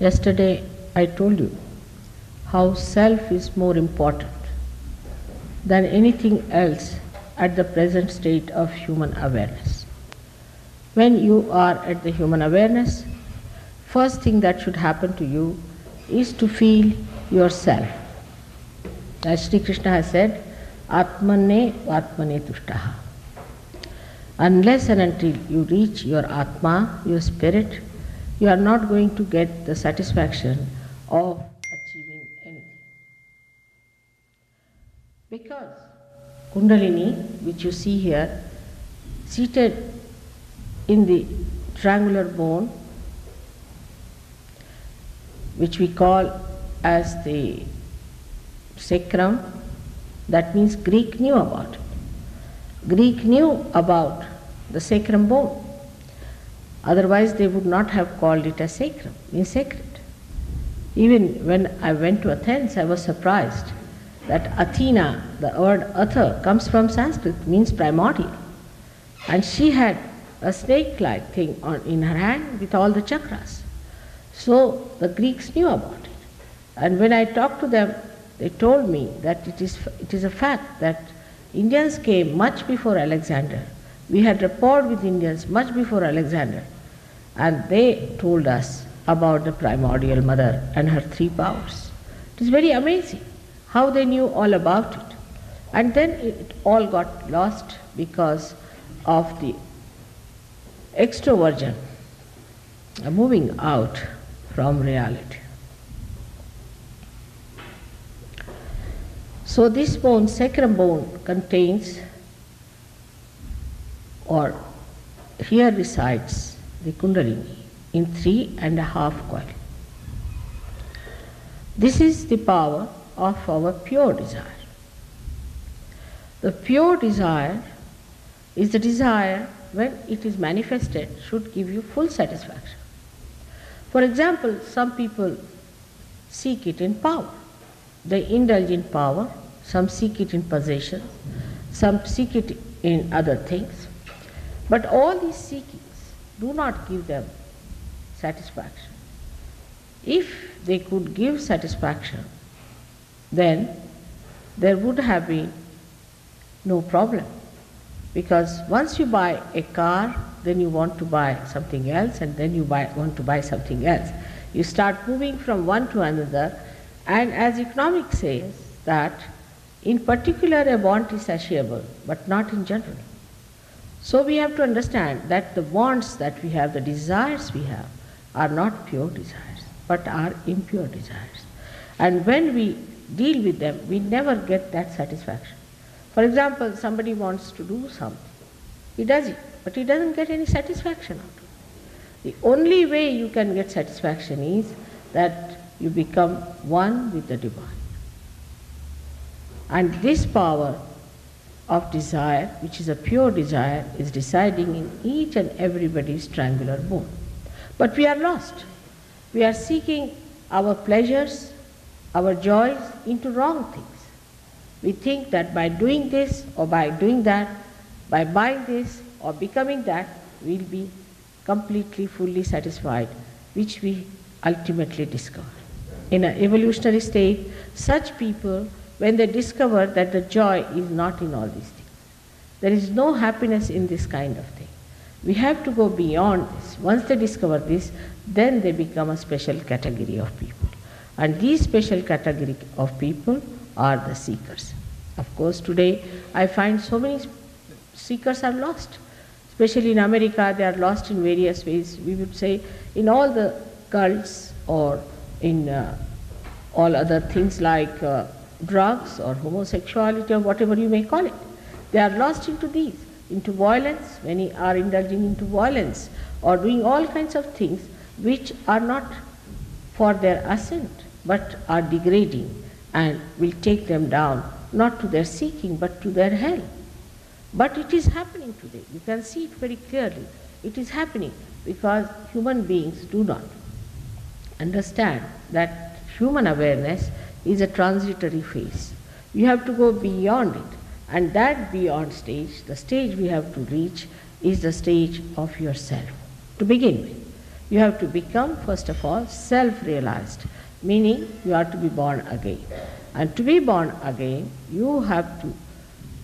Yesterday I told you how self is more important than anything else at the present state of human awareness. When you are at the human awareness, first thing that should happen to you is to feel yourself. As Sri Krishna has said, Atmane Atmane Tushtaha. Unless and until you reach your Atma, your spirit, you are not going to get the satisfaction of achieving anything. Because Kundalini, which you see here, seated in the triangular bone, which we call as the sacrum, that means Greek knew about it. Greek knew about the sacrum bone. Otherwise they would not have called it a sacrum, means sacred. Even when I went to Athens, I was surprised that Athena, the word Atha, comes from Sanskrit, means primordial. And she had a snake-like thing in her hand with all the chakras. So the Greeks knew about it. And when I talked to them, they told me that it is a fact that Indians came much before Alexander. We had rapport with Indians much before Alexander. And they told us about the primordial mother and her three powers. It is very amazing how they knew all about it. And then it all got lost because of the extroversion moving out from reality. So this bone, sacrum bone, contains, or here resides the Kundalini in 3.5 coil. This is the power of our pure desire. The pure desire is the desire when it is manifested should give you full satisfaction. For example, some people seek it in power. They indulge in power, some seek it in possession, some seek it in other things. But all these seekings do not give them satisfaction. If they could give satisfaction, then there would have been no problem. Because once you buy a car, then you want to buy something else, and then you want to buy something else. You start moving from one to another, and as economics says that in particular a want is satiable, but not in general. So we have to understand that the wants that we have, the desires we have, are not pure desires, but are impure desires. And when we deal with them, we never get that satisfaction. For example, somebody wants to do something. He does it, but he doesn't get any satisfaction out of it. The only way you can get satisfaction is that you become one with the divine. And this power of desire, which is a pure desire, is residing in each and everybody's triangular bone. But we are lost. We are seeking our pleasures, our joys into wrong things. We think that by doing this or by doing that, by buying this or becoming that, we'll be completely, fully satisfied, which we ultimately discover. In an evolutionary state, such people, when they discover that the joy is not in all these things, there is no happiness in this kind of thing. We have to go beyond this. Once they discover this, then they become a special category of people. And these special category of people are the seekers. Of course, today I find so many seekers are lost. Especially in America, they are lost in various ways. We would say in all the cults or in all other things like drugs or homosexuality or whatever you may call it. They are lost into these, into violence. Many are indulging into violence or doing all kinds of things which are not for their ascent but are degrading and will take them down, not to their seeking but to their hell. But it is happening today. You can see it very clearly. It is happening because human beings do not understand that human awareness is a transitory phase. You have to go beyond it, and that beyond stage, the stage we have to reach, is the stage of yourself, to begin with. You have to become, first of all, self-realized, meaning you have to be born again. And to be born again, you have to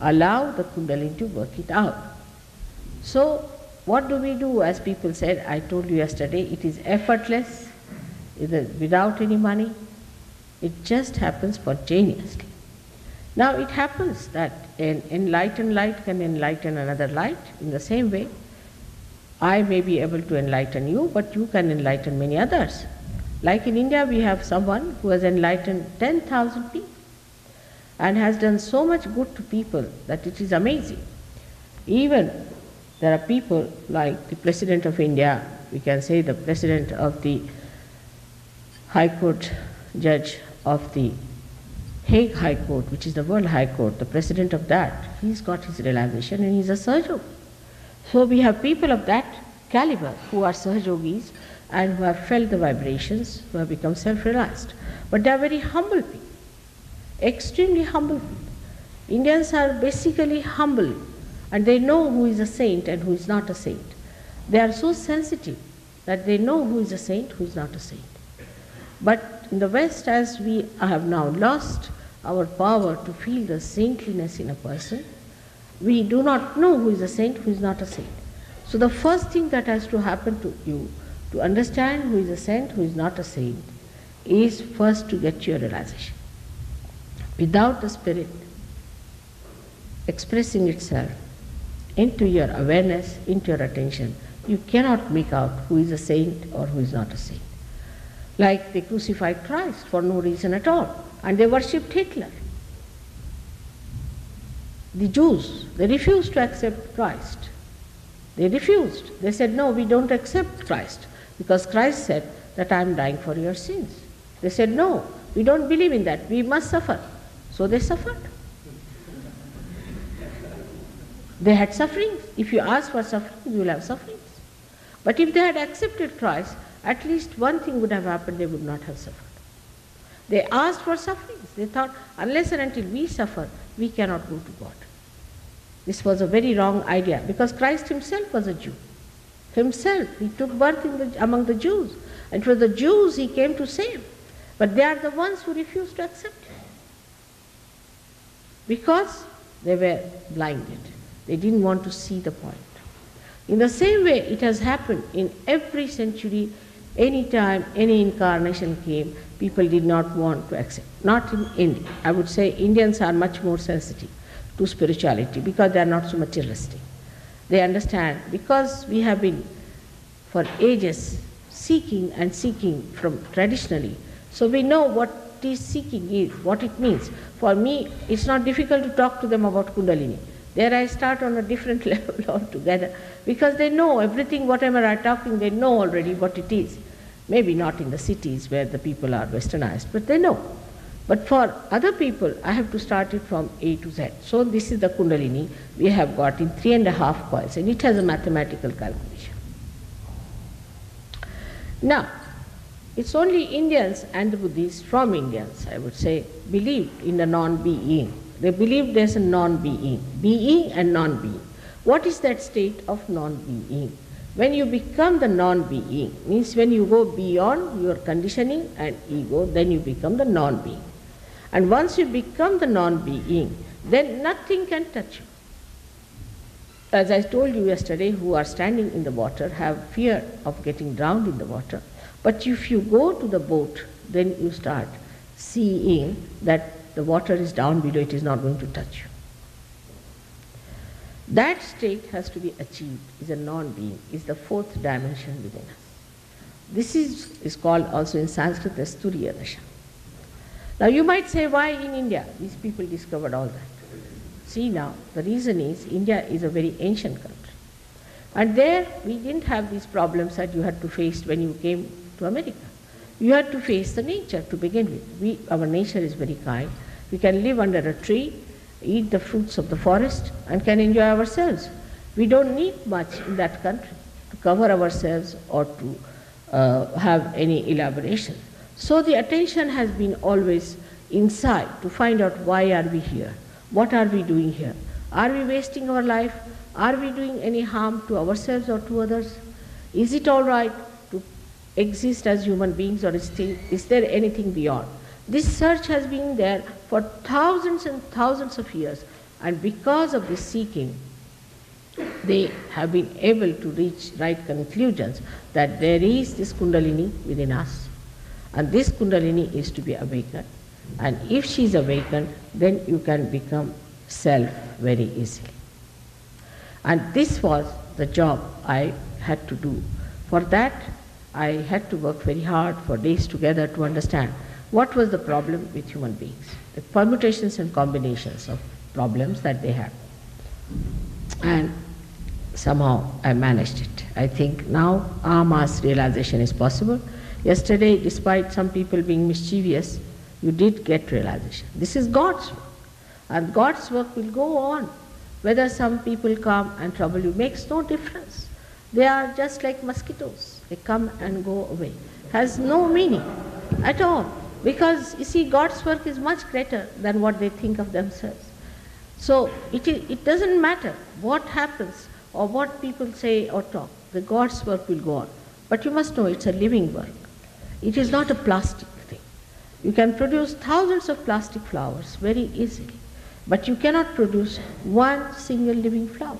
allow the Kundalini to work it out. So, what do we do? As people said, I told you yesterday, it is effortless, it is without any money. It just happens spontaneously. Now, it happens that an enlightened light can enlighten another light. In the same way, I may be able to enlighten you, but you can enlighten many others. Like in India, we have someone who has enlightened 10,000 people and has done so much good to people that it is amazing. Even there are people like the President of India, we can say the President of the High Court, Judge of the Hague High Court, which is the World High Court, the President of that, he's got his realization and he's a Sahaja. So we have people of that caliber who are Sahajogis and who have felt the vibrations, who have become self-realized. But they are very humble people, extremely humble people. Indians are basically humble and they know who is a saint and who is not a saint. They are so sensitive that they know who is a saint, who is not a saint. But in the West, as we have now lost our power to feel the saintliness in a person, we do not know who is a saint, who is not a saint. So the first thing that has to happen to you to understand who is a saint, who is not a saint, is first to get your realization. Without the spirit expressing itself into your awareness, into your attention, you cannot make out who is a saint or who is not a saint. Like they crucified Christ for no reason at all, and they worshipped Hitler. The Jews, they refused to accept Christ. They refused. They said, no, we don't accept Christ, because Christ said that I am dying for your sins. They said, no, we don't believe in that, we must suffer. So they suffered. They had sufferings. If you ask for suffering, you will have sufferings. But if they had accepted Christ, at least one thing would have happened, they would not have suffered. They asked for sufferings. They thought, unless and until we suffer, we cannot go to God. This was a very wrong idea, because Christ himself was a Jew. Himself, he took birth among the Jews. And for the Jews he came to save. But they are the ones who refused to accept him, because they were blinded. They didn't want to see the point. In the same way, it has happened in every century. Any time any incarnation came, people did not want to accept. Not in India. I would say Indians are much more sensitive to spirituality because they are not so materialistic. They understand, because we have been for ages seeking and seeking from traditionally, so we know what this seeking is, what it means. For me, it's not difficult to talk to them about Kundalini. There I start on a different level altogether, because they know everything, whatever I'm talking, they know already what it is. Maybe not in the cities where the people are westernized, but they know. But for other people, I have to start it from A to Z. So this is the Kundalini we have got in 3.5 coils, and it has a mathematical calculation. Now, it's only Indians and the Buddhists, from Indians, I would say, believed in the non-being. They believe there's a non-being, being and non-being. What is that state of non-being? When you become the non-being, means when you go beyond your conditioning and ego, then you become the non-being. And once you become the non-being, then nothing can touch you. As I told you yesterday, who are standing in the water have fear of getting drowned in the water. But if you go to the boat, then you start seeing that the water is down below, it is not going to touch you. That state has to be achieved, is a non-being, is the fourth dimension within us. This is called also in Sanskrit as Turiya Dasha. Now you might say, why in India these people discovered all that? See now, the reason is India is a very ancient country. And there we didn't have these problems that you had to face when you came to America. You had to face the nature to begin with. Our nature is very kind. We can live under a tree, eat the fruits of the forest, and can enjoy ourselves. We don't need much in that country to cover ourselves or to have any elaboration. So the attention has been always inside to find out, why are we here? What are we doing here? Are we wasting our life? Are we doing any harm to ourselves or to others? Is it all right to exist as human beings, or is there anything beyond? This search has been there for thousands and thousands of years, and because of this seeking, they have been able to reach right conclusions that there is this Kundalini within us, and this Kundalini is to be awakened. And if she is awakened, then you can become self very easily. And this was the job I had to do. For that, I had to work very hard for days together to understand what was the problem with human beings, the permutations and combinations of problems that they had. And somehow I managed it. I think now our mass realization is possible. Yesterday, despite some people being mischievous, you did get realization. This is God's work, and God's work will go on. Whether some people come and trouble you makes no difference. They are just like mosquitoes. They come and go away. Has no meaning at all. Because, you see, God's work is much greater than what they think of themselves. So it doesn't matter what happens or what people say or talk. The God's work will go on. But you must know it's a living work. It is not a plastic thing. You can produce thousands of plastic flowers very easily, but you cannot produce one single living flower.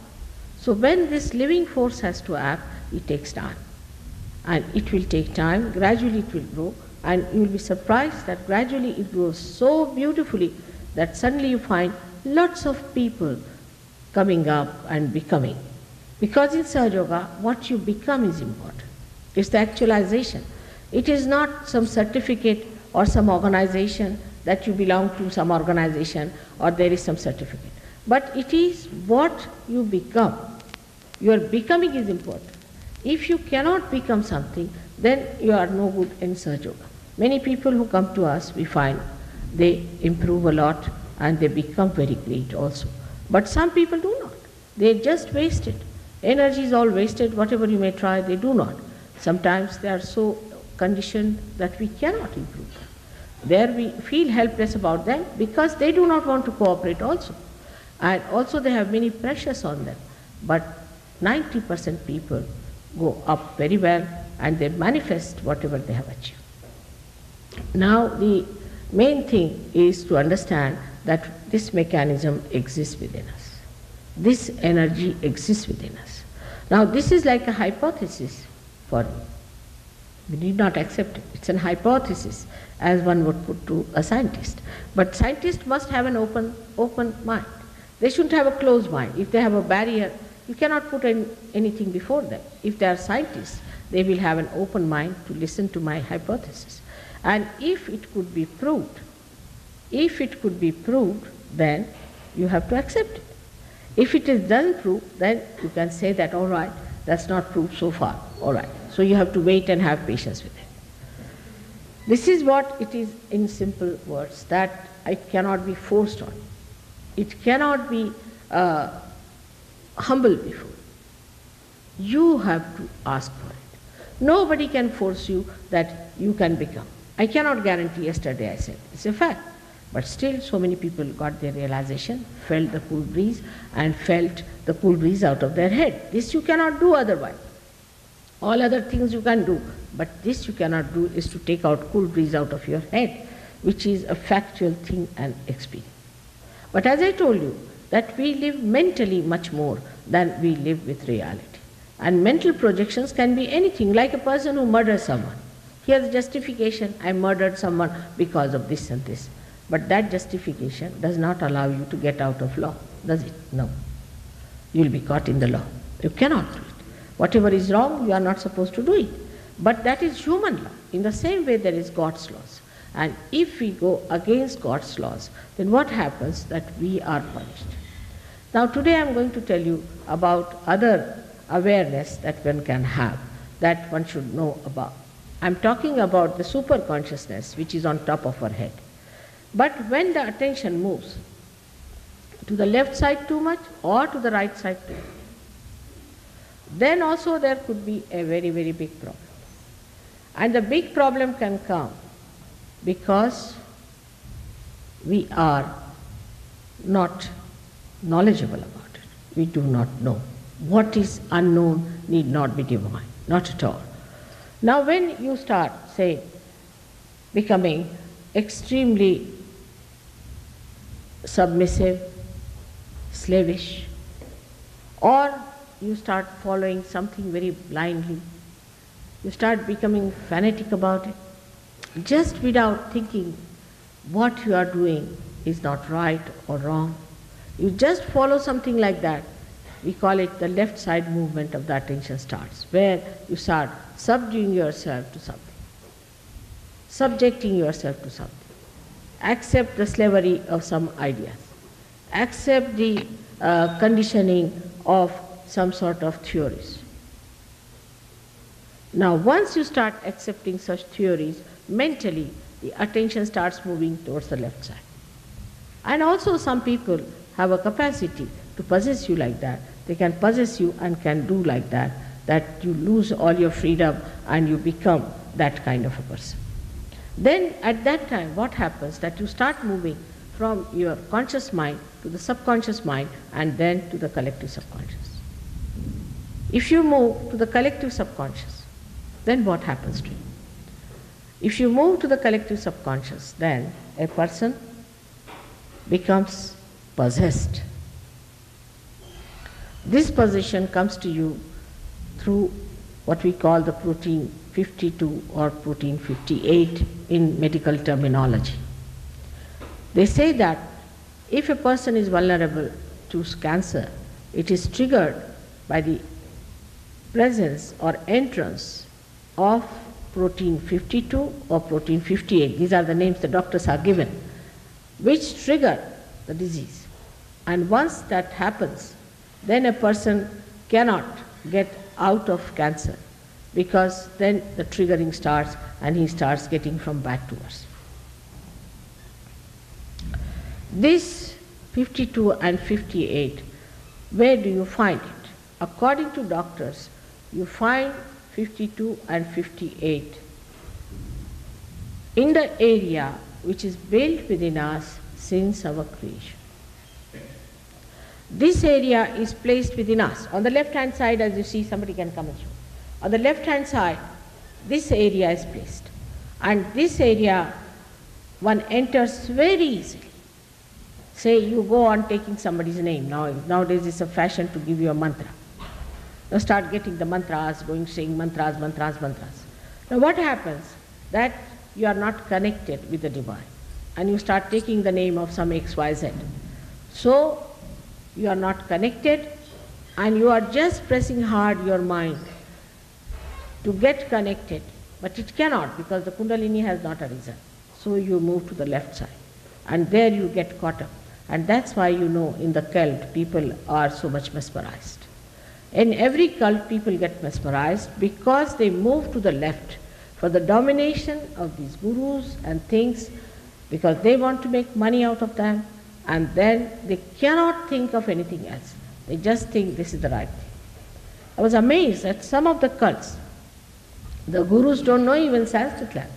So when this living force has to act, it takes time. And it will take time, gradually it will grow, and you will be surprised that gradually it grows so beautifully that suddenly you find lots of people coming up and becoming. Because in Sahaja Yoga, what you become is important. It's the actualization. It is not some certificate or some organization that you belong to some organization or there is some certificate. But it is what you become. Your becoming is important. If you cannot become something, then you are no good in Sahaja Yoga. Many people who come to us, we find they improve a lot and they become very great also. But some people do not. They just waste it. Energy is all wasted. Whatever you may try, they do not. Sometimes they are so conditioned that we cannot improve them. There we feel helpless about them because they do not want to cooperate also. And also they have many pressures on them. But 90% people go up very well and they manifest whatever they have achieved. Now the main thing is to understand that this mechanism exists within us. This energy exists within us. Now this is like a hypothesis for you. We need not accept it. It's an hypothesis, as one would put to a scientist. But scientists must have an open mind. They shouldn't have a closed mind. If they have a barrier, you cannot put anything before them. If they are scientists, they will have an open mind to listen to my hypothesis. And if it could be proved, then you have to accept it. If it is done proved, then you can say that, all right, that's not proved so far, all right. So you have to wait and have patience with it. This is what it is in simple words, that it cannot be forced on you. It cannot be humble before. You have to ask for it. Nobody can force you that you can become. I cannot guarantee. Yesterday I said, it's a fact. But still so many people got their realization, felt the cool breeze and felt the cool breeze out of their head. This you cannot do otherwise. All other things you can do, but this you cannot do, is to take out cool breeze out of your head, which is a factual thing and experience. But as I told you, that we live mentally much more than we live with reality. And mental projections can be anything, like a person who murders someone. He has justification, I murdered someone because of this and this. But that justification does not allow you to get out of law, does it? No. You will be caught in the law. You cannot do it. Whatever is wrong, you are not supposed to do it. But that is human law. In the same way, there is God's laws. And if we go against God's laws, then what happens? That we are punished. Now today I am going to tell you about other awareness that one can have, that one should know about. I am talking about the super consciousness which is on top of our head. But when the attention moves to the left side too much or to the right side too much, then also there could be a very, very big problem. And the big problem can come because we are not knowledgeable about it. We do not know. What is unknown need not be divine, not at all. Now when you start, say, becoming extremely submissive, slavish, or you start following something very blindly, you start becoming fanatic about it, just without thinking what you are doing is not right or wrong. You just follow something like that. We call it the left side movement of the attention starts, where you start subduing yourself to something, subjecting yourself to something. Accept the slavery of some ideas. Accept the conditioning of some sort of theories. Now, once you start accepting such theories, mentally the attention starts moving towards the left side. And also some people have a capacity to possess you like that. They can possess you and can do like that, that you lose all your freedom and you become that kind of a person. Then at that time what happens, that you start moving from your conscious mind to the subconscious mind and then to the collective subconscious. If you move to the collective subconscious, then what happens to you? If you move to the collective subconscious, then a person becomes possessed. This possession comes to you through what we call the protein 52 or protein 58 in medical terminology. They say that if a person is vulnerable to cancer, it is triggered by the presence or entrance of protein 52 or protein 58. These are the names the doctors are given, which trigger the disease. And once that happens, then a person cannot get out of cancer, because then the triggering starts and he starts getting from bad to worse. This 52 and 58, where do you find it? According to doctors, you find 52 and 58 in the area which is built within us since our creation. This area is placed within us. On the left hand side, as you see, somebody can come and show. On the left hand side, this area is placed. And this area one enters very easily. Say you go on taking somebody's name. Nowadays it's a fashion to give you a mantra. Now start getting the mantras, going saying mantras. Now what happens? That you are not connected with the divine. And you start taking the name of some XYZ. So you are not connected and you are just pressing hard your mind to get connected, but it cannot because the Kundalini has not arisen. So you move to the left side and there you get caught up. And that's why you know in the cult people are so much mesmerized. In every cult people get mesmerized because they move to the left for the domination of these gurus and things, because they want to make money out of them, and then they cannot think of anything else. They just think this is the right thing. I was amazed at some of the cults. The gurus don't know even Sanskrit language.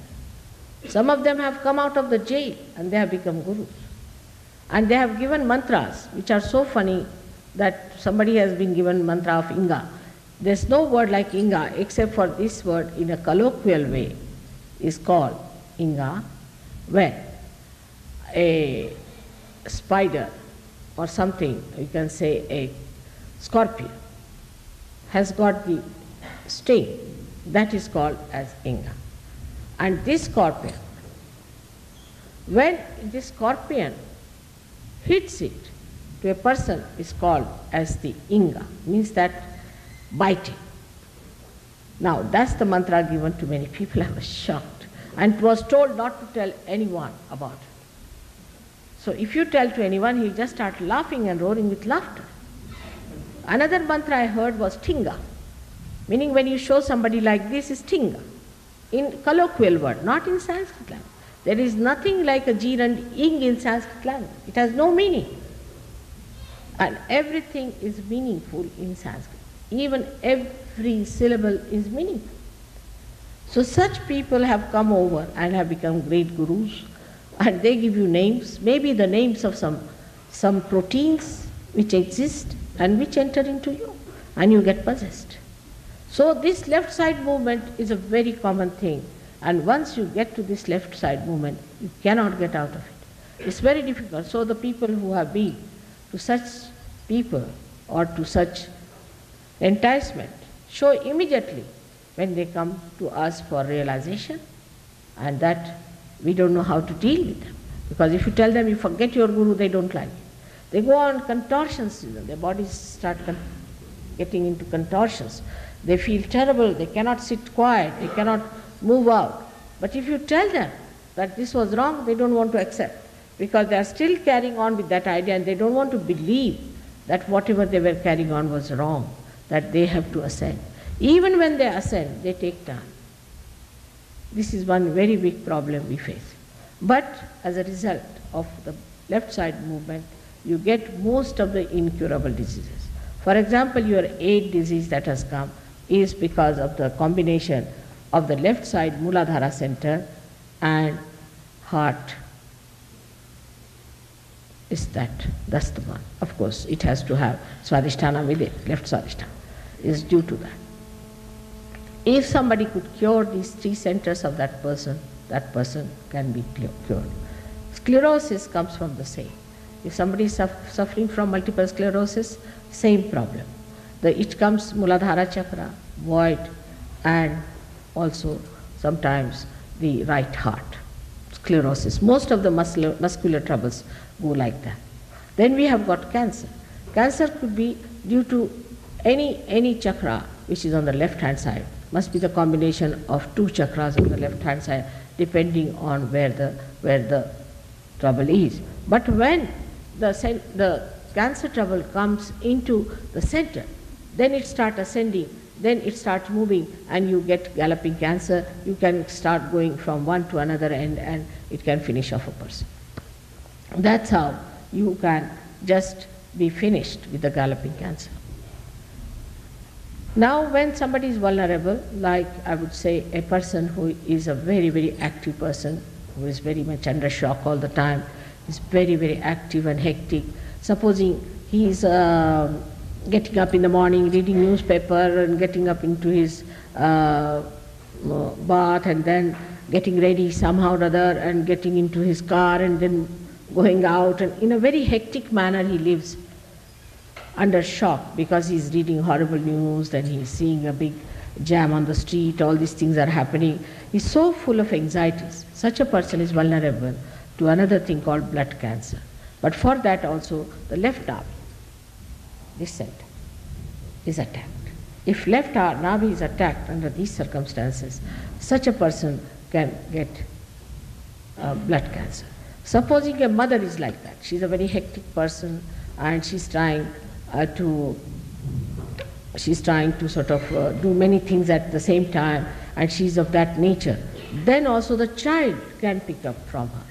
Some of them have come out of the jail and they have become gurus. And they have given mantras which are so funny that somebody has been given mantra of Inga. There's no word like Inga except for this word in a colloquial way is called Inga, where a spider or something, you can say a scorpion, has got the sting, that is called as Inga. And this scorpion, when this scorpion hits it to a person, is called as the Inga, means that biting. Now that's the mantra given to many people. I was shocked and was told not to tell anyone about it. So if you tell to anyone, he'll just start laughing and roaring with laughter. Another mantra I heard was Tinga, meaning when you show somebody like this is Tinga, in colloquial word, not in Sanskrit language. There is nothing like a Jir and Ing in Sanskrit language. It has no meaning. And everything is meaningful in Sanskrit. Even every syllable is meaningful. So such people have come over and have become great gurus, and they give you names, maybe the names of some proteins which exist and which enter into you, and you get possessed. So this left side movement is a very common thing, and once you get to this left side movement, you cannot get out of it. It's very difficult. So the people who have been to such people or to such enticement show immediately when they come to us for realization, and that we don't know how to deal with them. Because if you tell them you forget your guru, they don't like it. They go on contortions, their bodies start getting into contortions. They feel terrible, they cannot sit quiet, they cannot move out. But if you tell them that this was wrong, they don't want to accept, because they are still carrying on with that idea and they don't want to believe that whatever they were carrying on was wrong, that they have to ascend. Even when they ascend, they take time. This is one very big problem we face. But as a result of the left side movement, you get most of the incurable diseases. For example, your AIDS disease that has come is because of the combination of the left side Muladhara center and heart. Is that's the one. Of course, it has to have Swadhisthana with it, left Swadhisthana is due to that. If somebody could cure these three centers of that person can be cured. Sclerosis comes from the same. If somebody is suffering from multiple sclerosis, same problem. It comes Muladhara chakra, void, and also sometimes the right heart, sclerosis. Most of the muscular troubles go like that. Then we have got cancer. Cancer could be due to any chakra which is on the left hand side. Must be the combination of two chakras on the left hand side, depending on where the trouble is. But when the cancer trouble comes into the center, then it starts ascending, then it starts moving, and you get galloping cancer. You can start going from one to another end, and it can finish off a person. That's how you can just be finished with the galloping cancer. Now when somebody is vulnerable, like I would say a person who is a very, very active person, who is very much under shock all the time, is very, very active and hectic. Supposing he is getting up in the morning, reading newspaper, and getting up into his bath, and then getting ready somehow or other, and getting into his car, and then going out, and in a very hectic manner he lives under shock because he is reading horrible news, then he is seeing a big jam on the street, all these things are happening. He is so full of anxieties. Such a person is vulnerable to another thing called blood cancer. But for that also, the left arm, this center, is attacked. If left navi is attacked under these circumstances, such a person can get blood cancer. Supposing a mother is like that, she is a very hectic person and she is trying to sort of do many things at the same time, and she is of that nature, then also the child can pick up from her.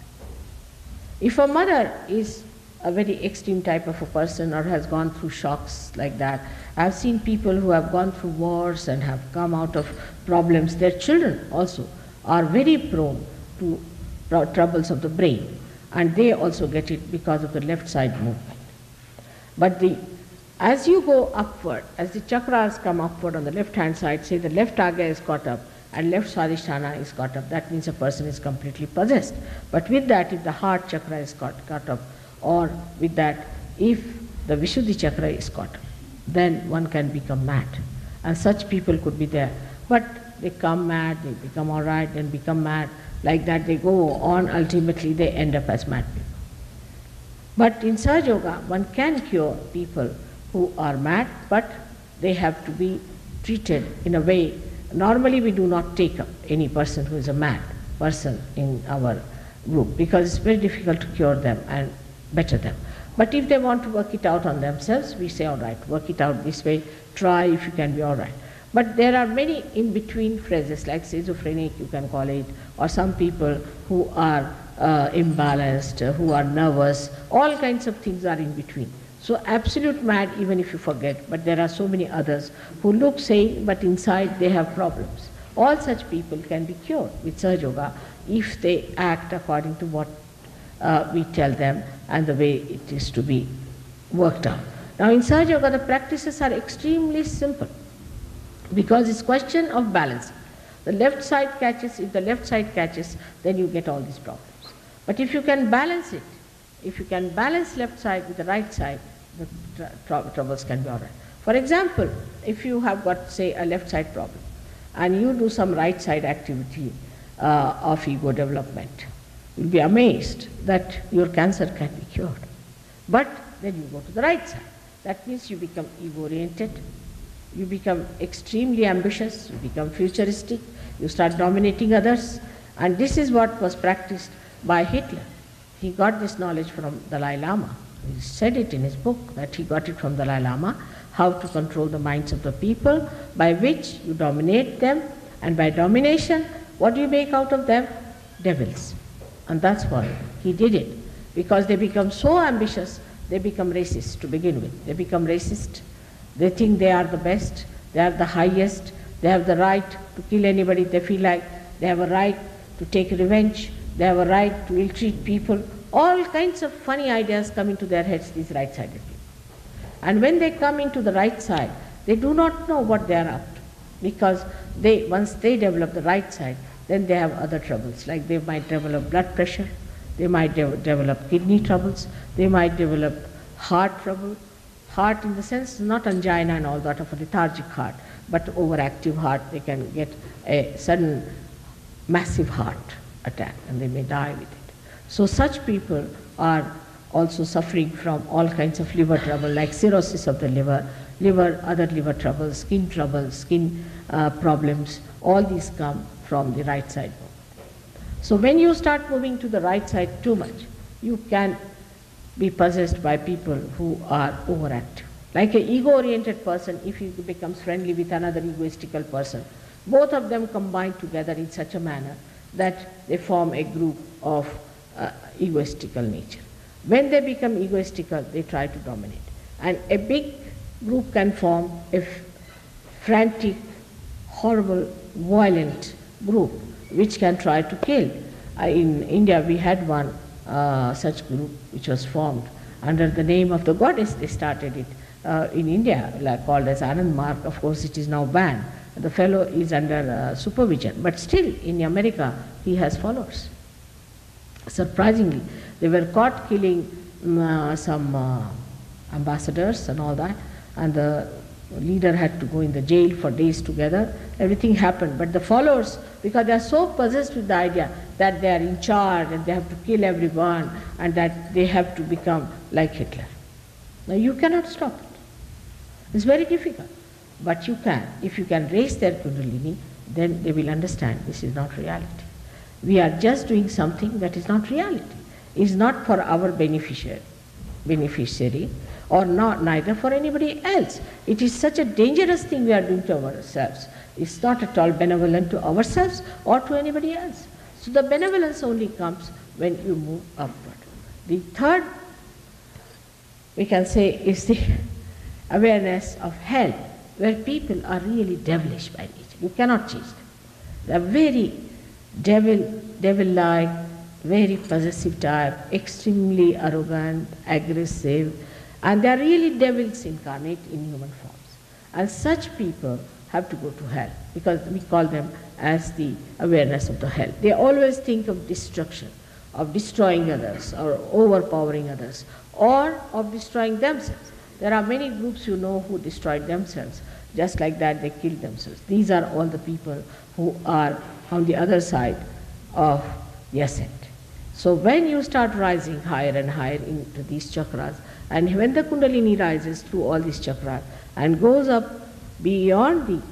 If a mother is a very extreme type of a person or has gone through shocks like that, I have seen people who have gone through wars and have come out of problems, their children also are very prone to troubles of the brain, and they also get it because of the left side movement. But as you go upward, as the chakras come upward on the left hand side, say the left agya is caught up and left swadhisthana is caught up, that means a person is completely possessed. But with that, if the heart chakra is caught up, or with that, if the Vishuddhi chakra is caught up, then one can become mad. And such people could be there. But they come mad, they become all right, then become mad. Like that they go on, ultimately they end up as mad people. But in Sahaja Yoga, one can cure people who are mad, but they have to be treated in a way. Normally we do not take up any person who is a mad person in our group, because it's very difficult to cure them and better them. But if they want to work it out on themselves, we say, all right, work it out this way, try if you can be all right. But there are many in-between phrases, like schizophrenic, you can call it, or some people who are imbalanced, who are nervous, all kinds of things are in between. So absolute mad, even if you forget, but there are so many others who look sane, but inside they have problems. All such people can be cured with Sahaja Yoga if they act according to what we tell them and the way it is to be worked out. Now in Sahaja Yoga, the practices are extremely simple. because it's question of balancing. The left side catches, if the left side catches, then you get all these problems. But if you can balance it, if you can balance left side with the right side, the troubles can be all right. For example, if you have got, say, a left side problem, and you do some right side activity of ego development, you'll be amazed that your cancer can be cured. But then you go to the right side. That means you become ego-oriented, you become extremely ambitious, you become futuristic, you start dominating others, and this is what was practiced by Hitler. He got this knowledge from Dalai Lama. He said it in his book that he got it from Dalai Lama, how to control the minds of the people, by which you dominate them, and by domination, what do you make out of them? Devils. And that's why he did it, because they become so ambitious, they become racist to begin with. They become racist, they think they are the best, they are the highest, they have the right to kill anybody they feel like, they have a right to take revenge, they have a right to ill-treat people. All kinds of funny ideas come into their heads, these right-sided people. And when they come into the right side, they do not know what they are up to, because once they develop the right side, then they have other troubles, like they might develop blood pressure, they might develop kidney troubles, they might develop heart trouble. Heart in the sense, not angina and all that of a lethargic heart, but overactive heart. They can get a sudden massive heart attack and they may die with it. So such people are also suffering from all kinds of liver trouble, like cirrhosis of the liver, other liver troubles, skin problems. All these come from the right side. So when you start moving to the right side too much, you can be possessed by people who are overactive. Like an ego-oriented person, if he becomes friendly with another egoistical person, both of them combine together in such a manner that they form a group of egoistical nature. When they become egoistical, they try to dominate. And a big group can form a frantic, horrible, violent group which can try to kill. In India we had one such group which was formed under the name of the goddess. They started it in India, called as Anand Mark. Of course it is now banned. The fellow is under supervision, but still in America he has followers. Surprisingly, they were caught killing some ambassadors and all that, and the leader had to go in the jail for days together. Everything happened, but the followers, because they are so possessed with the idea that they are in charge and they have to kill everyone and that they have to become like Hitler. Now you cannot stop it. It's very difficult, but you can. If you can raise their Kundalini, then they will understand this is not reality. We are just doing something that is not reality. It is not for our beneficiary or not neither for anybody else. It is such a dangerous thing we are doing to ourselves. It's not at all benevolent to ourselves or to anybody else. So the benevolence only comes when you move upward. The third, we can say, is the awareness of hell, where people are really devilish by nature. You cannot change them. They are very devil-like, very possessive type, extremely arrogant, aggressive, and they are really devils incarnate in human forms. And such people have to go to hell, because we call them as the awareness of the hell. They always think of destruction, of destroying others, or overpowering others, or of destroying themselves. There are many groups you know who destroyed themselves. Just like that, they killed themselves. These are all the people who are on the other side of the ascent. So when you start rising higher and higher into these chakras, and when the Kundalini rises through all these chakras and goes up beyond the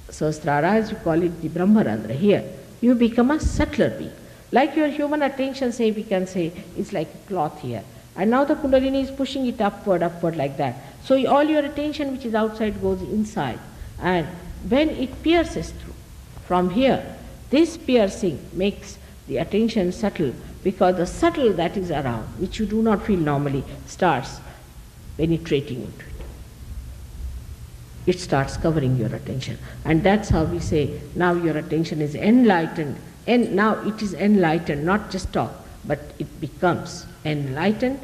Sahasrara, as you call it, the Brahmarandra here, you become a subtler being. Like your human attention, say, we can say, is like a cloth here. And now the Kundalini is pushing it upward like that. So all your attention which is outside goes inside. And when it pierces through from here, this piercing makes the attention subtle, because the subtle that is around, which you do not feel normally, starts penetrating into it. It starts covering your attention. And that's how we say, now your attention is enlightened. And now it is enlightened, not just talk, but it becomes enlightened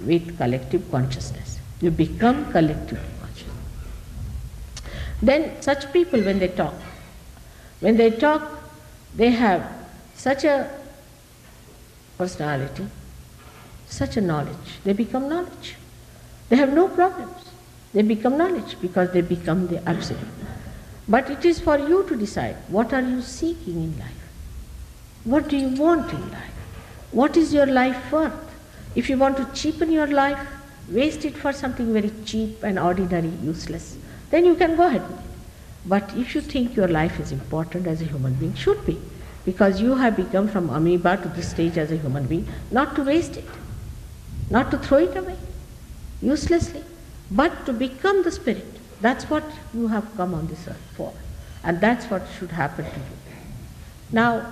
with collective consciousness. You become collectively conscious. Then such people, when they talk, they have such a personality, such a knowledge. They become knowledge. They have no problems. They become knowledge because they become the absolute. But it is for you to decide, what are you seeking in life? What do you want in life? What is your life worth? If you want to cheapen your life, waste it for something very cheap and ordinary, useless, then you can go ahead with it. But if you think your life is important as a human being, should be, because you have become from amoeba to this stage as a human being, not to waste it, not to throw it away uselessly, but to become the spirit. That's what you have come on this earth for, and that's what should happen to you. Now,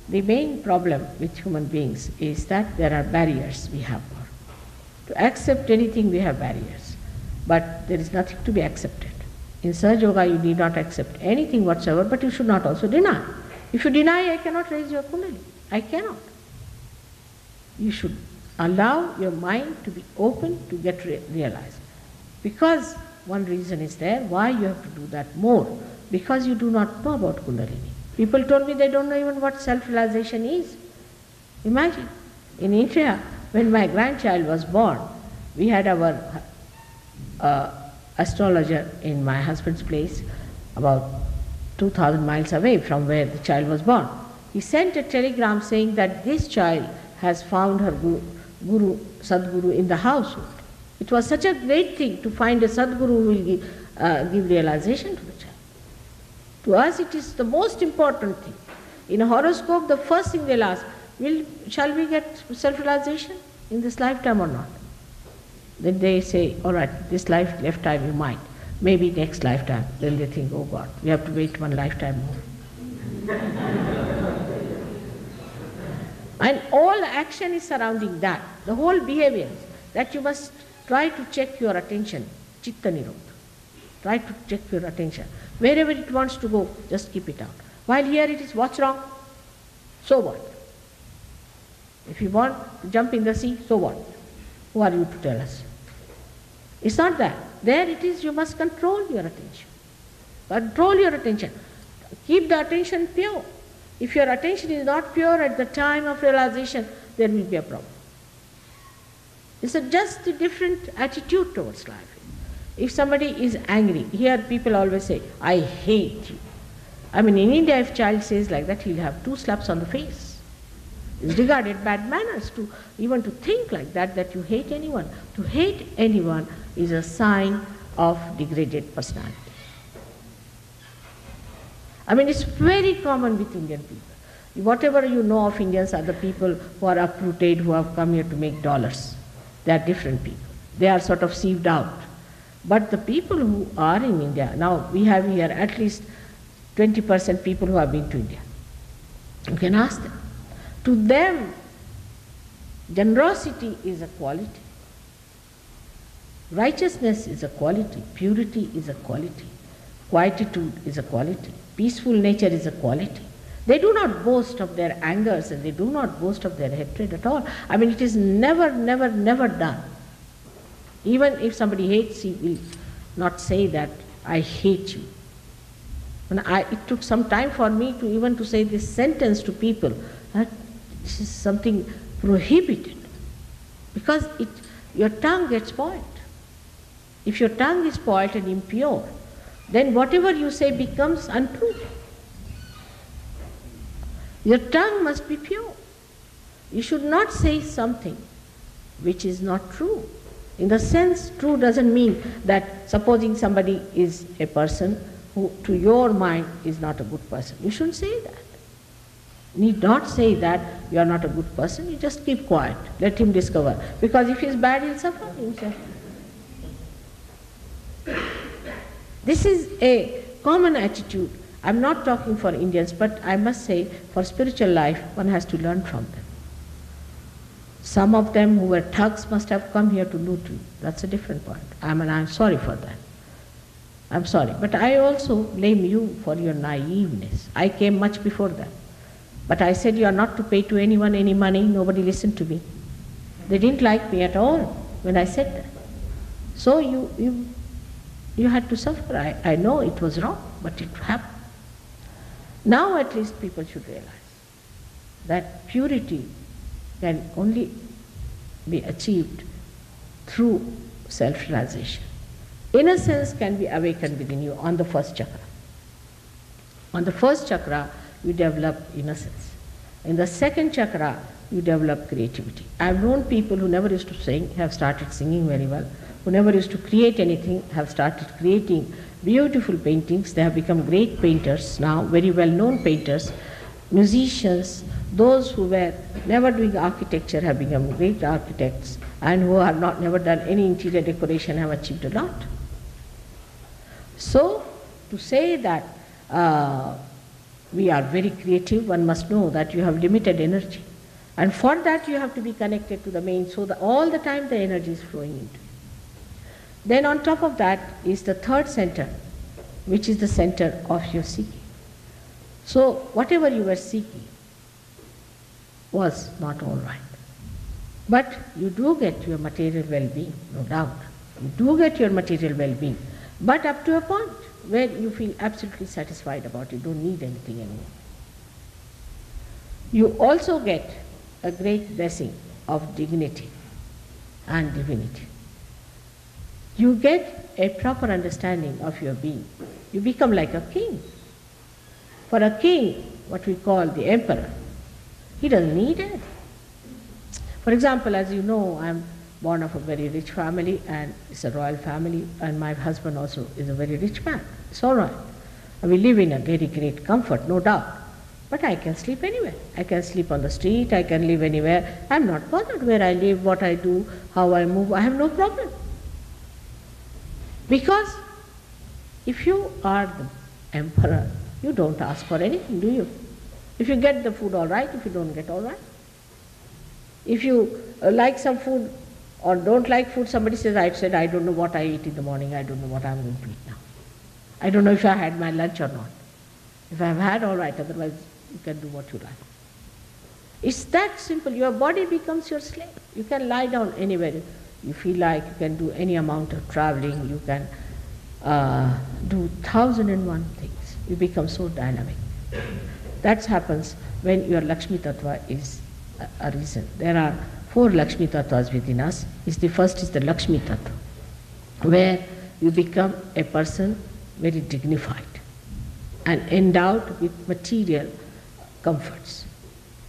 the main problem with human beings is that there are barriers we have. To accept anything we have barriers, but there is nothing to be accepted. In Sahaja Yoga you need not accept anything whatsoever, but you should not also deny. If you deny, I cannot raise your Kundalini. I cannot. You should allow your mind to be open to get realized. Because one reason is there why you have to do that more, because you do not know about Kundalini. People told me they don't know even what self-realization is. Imagine, in India, when my grandchild was born, we had our astrologer in my husband's place, about 2,000 miles away from where the child was born. He sent a telegram saying that this child has found her guru, Sadguru in the household. It was such a great thing to find a Sadguru who will give realization to the child. To us it is the most important thing. In a horoscope, the first thing they'll ask, shall we get self-realization in this lifetime or not? Then they say, all right, this lifetime you might, maybe next lifetime. Then they think, oh God, we have to wait one lifetime more. And all action is surrounding that. The whole behavior is that you must try to check your attention, chitta nirodha. Try to check your attention. Wherever it wants to go, just keep it out. While here it is, what's wrong? So what? If you want to jump in the sea, so what? Who are you to tell us? It's not that. There it is, you must control your attention. Control your attention. Keep the attention pure. If your attention is not pure at the time of realization, there will be a problem. It's just a different attitude towards life. If somebody is angry, here people always say, I hate you. I mean, in India, if a child says like that, he'll have 2 slaps on the face. It's regarded bad manners to even to think like that, that you hate anyone. To hate anyone is a sign of degraded personality. I mean, it's very common with Indian people. Whatever you know of Indians are the people who are uprooted, who have come here to make dollars. They are different people. They are sort of sieved out. But the people who are in India, now we have here at least 20% people who have been to India. You can ask them. To them, generosity is a quality. Righteousness is a quality. Purity is a quality. Quietude is a quality. Peaceful nature is a quality. They do not boast of their angers and they do not boast of their hatred at all. I mean, it is never, never, never done. Even if somebody hates, he will not say that, I hate you. And it took some time for me to even to say this sentence to people, that this is something prohibited. Because your tongue gets spoiled. If your tongue is spoiled and impure, then whatever you say becomes untrue. Your tongue must be pure. You should not say something which is not true. In the sense, true doesn't mean that supposing somebody is a person who to your mind is not a good person. You shouldn't say that. You need not say that you are not a good person, you just keep quiet, let him discover. Because if he is bad, he'll suffer himself. This is a common attitude. I'm not talking for Indians, but I must say for spiritual life, one has to learn from them. Some of them who were thugs must have come here to loot you. That's a different point. I'm sorry for that. I'm sorry. But I also blame you for your naiveness. I came much before that. But I said you are not to pay to anyone any money. Nobody listened to me. They didn't like me at all when I said that. So You had to suffer. I know it was wrong, but it happened. Now at least people should realize that purity can only be achieved through self-realization. Innocence can be awakened within you on the first chakra. On the first chakra, you develop innocence. In the second chakra, you develop creativity. I've known people who never used to sing, have started singing very well, who never used to create anything, have started creating beautiful paintings. They have become great painters now, very well-known painters. Musicians, those who were never doing architecture have become great architects, and who have never done any interior decoration have achieved a lot. So, to say that we are very creative, one must know that you have limited energy. And for that you have to be connected to the main, so that all the time the energy is flowing into you. Then on top of that is the third center, which is the center of your seeking. So whatever you were seeking was not all right. But you do get your material well-being, no doubt. You do get your material well-being, but up to a point where you feel absolutely satisfied about it, you don't need anything anymore. You also get a great blessing of dignity and divinity. You get a proper understanding of your being. You become like a king. For a king, what we call the emperor, he doesn't need it. For example, as you know, I'm born of a very rich family, and it's a royal family, and my husband also is a very rich man. It's all right. We live in a very great comfort, no doubt. But I can sleep anywhere. I can sleep on the street, I can live anywhere. I'm not bothered where I live, what I do, how I move. I have no problem. Because if you are the emperor, you don't ask for anything, do you? If you get the food, all right. If you don't get, all right. If you like some food or don't like food, somebody says, I don't know what I eat in the morning, I don't know what I'm going to eat now. I don't know if I had my lunch or not. If I have had, all right, otherwise you can do what you like. It's that simple. Your body becomes your slave. You can lie down anywhere you feel like, you can do any amount of traveling, you can do 1,001 things. You become so dynamic. That happens when your Lakshmi Tattva is arisen. There are 4 Lakshmi Tattvas within us. The first is the Lakshmi Tattva, where you become a person very dignified and endowed with material comforts.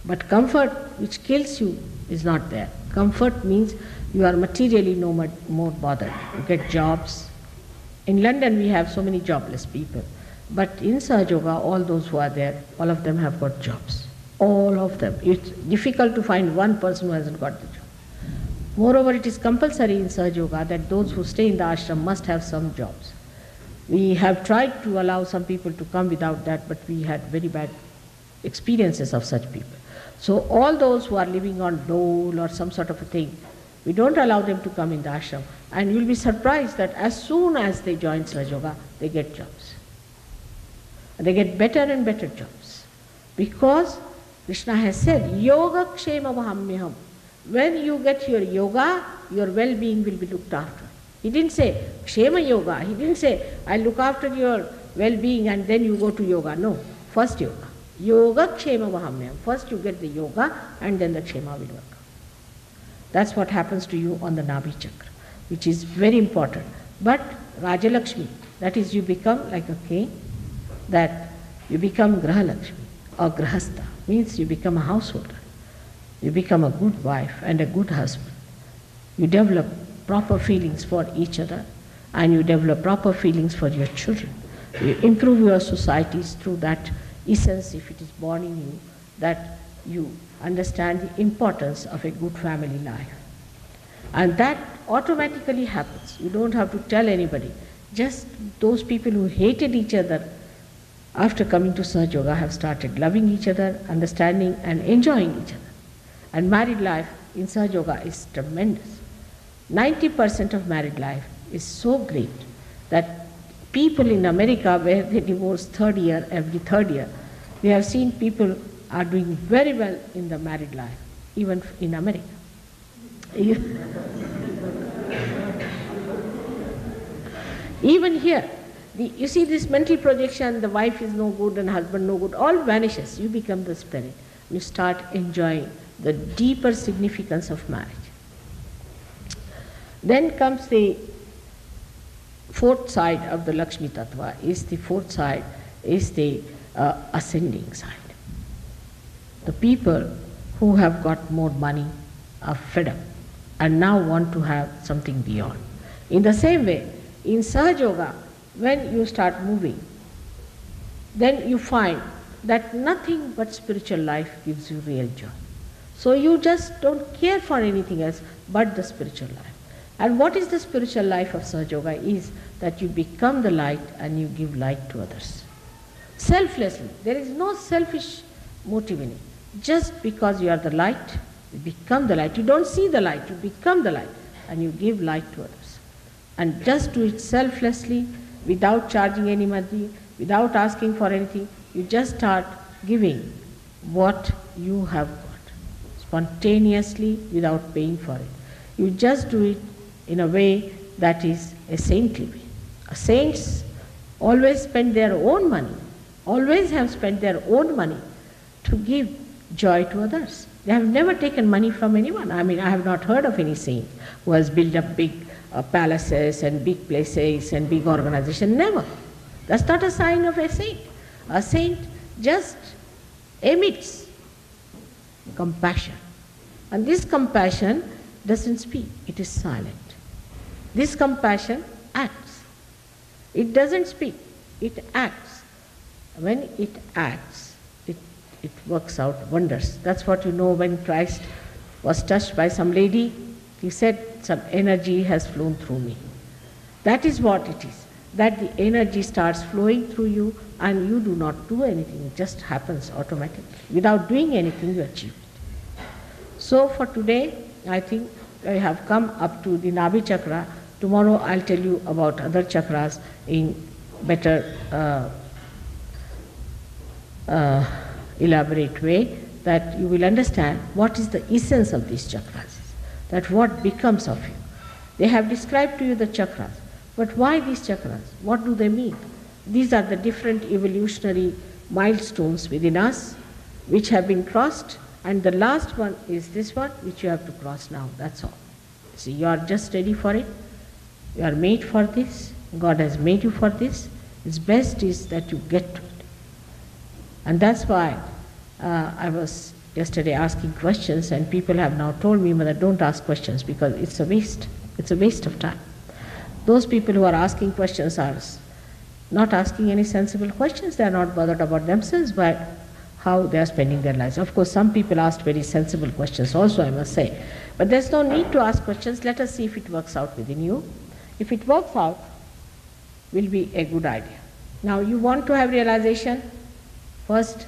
But comfort which kills you is not there. Comfort means you are materially no more bothered. You get jobs. In London we have so many jobless people. But in Sahaja Yoga, all those who are there, all of them have got jobs. All of them. It's difficult to find one person who hasn't got the job. Moreover, it is compulsory in Sahaja Yoga that those who stay in the ashram must have some jobs. We have tried to allow some people to come without that, but we had very bad experiences of such people. So all those who are living on dole or some sort of a thing, we don't allow them to come in the ashram. And you'll be surprised that as soon as they join Sahaja Yoga, they get jobs. They get better and better jobs. Because Krishna has said, Yoga Kshema Vahamyaham. When you get your yoga, your well-being will be looked after. He didn't say Kshema Yoga. He didn't say, I look after your well-being and then you go to yoga. No, first yoga. Yoga Kshema Vahamyam. First you get the yoga and then the Kshema will work. That's what happens to you on the Nabhi Chakra, which is very important. But Rajalakshmi, that is you become like a king, that you become Grahalakshmi or Grahastha, means you become a householder. You become a good wife and a good husband. You develop proper feelings for each other and you develop proper feelings for your children. You improve your societies through that essence, if it is born in you, that you understand the importance of a good family life. And that automatically happens. You don't have to tell anybody. Just those people who hated each other after coming to Sahaja Yoga have started loving each other, understanding and enjoying each other. And married life in Sahaja Yoga is tremendous. 90% of married life is so great that people in America, where they divorce every third year, we have seen people are doing very well in the married life, even in America. Even here, you see this mental projection, the wife is no good and husband no good, all vanishes. You become the spirit. You start enjoying the deeper significance of marriage. Then comes the fourth side of the Lakshmi Tattva, is the ascending side. The people who have got more money are fed up and now want to have something beyond. In the same way, in Sahaja Yoga, when you start moving, then you find that nothing but spiritual life gives you real joy. So you just don't care for anything else but the spiritual life. And what is the spiritual life of Sahaja Yoga is that you become the light and you give light to others. Selflessly. There is no selfish motive in it. Just because you are the light, you become the light. You don't see the light, you become the light and you give light to others. And just do it selflessly, without charging any money, without asking for anything. You just start giving what you have got, spontaneously, without paying for it. You just do it in a way that is a saintly way. Saints always spend their own money, always have spent their own money to give joy to others. They have never taken money from anyone. I mean, I have not heard of any saint who has built up big palaces and big places and big organization. Never. That's not a sign of a saint. A saint just emits compassion. And this compassion doesn't speak, it is silent. This compassion acts. It doesn't speak, it acts. When it acts, it works out wonders. That's what you know when Christ was touched by some lady. He said, some energy has flown through me. That is what it is. That the energy starts flowing through you and you do not do anything. It just happens automatically. Without doing anything, you achieve it. So for today, I think I have come up to the Nabhi Chakra. Tomorrow I'll tell you about other chakras in better elaborate way, that you will understand what is the essence of these chakras, that what becomes of you. They have described to you the chakras, but why these chakras? What do they mean? These are the different evolutionary milestones within us which have been crossed, and the last one is this one which you have to cross now, that's all. See, you are just ready for it. You are made for this. God has made you for this. Its best is that you get to it. And that's why I was yesterday asking questions, and people have now told me, Mother, don't ask questions because it's a waste. It's a waste of time. Those people who are asking questions are not asking any sensible questions. They are not bothered about themselves, but how they are spending their lives. Of course, some people asked very sensible questions also, I must say. But there's no need to ask questions. Let us see if it works out within you. If it works out, will be a good idea. Now, you want to have realization? First,